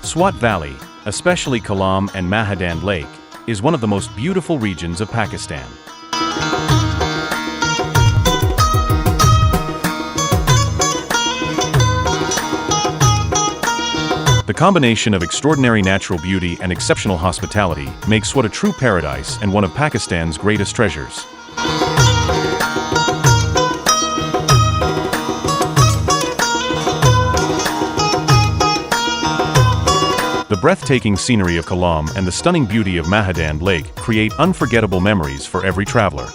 Swat Valley, especially Kalam and Mahadand Lake, is one of the most beautiful regions of Pakistan. The combination of extraordinary natural beauty and exceptional hospitality makes Swat a true paradise and one of Pakistan's greatest treasures. The breathtaking scenery of Kalam and the stunning beauty of Mahadand Lake create unforgettable memories for every traveler.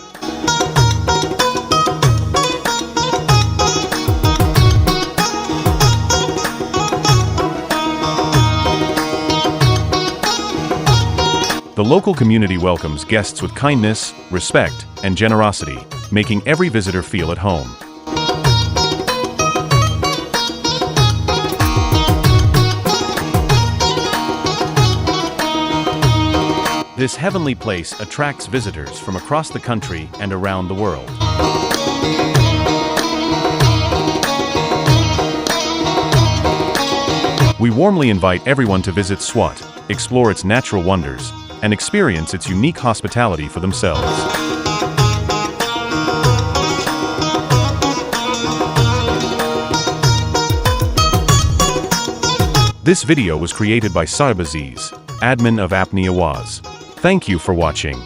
The local community welcomes guests with kindness, respect, and generosity, making every visitor feel at home. This heavenly place attracts visitors from across the country and around the world. We warmly invite everyone to visit Swat, explore its natural wonders, and experience its unique hospitality for themselves. This video was created by Sarbaziz, admin of Apni Awaz. Thank you for watching.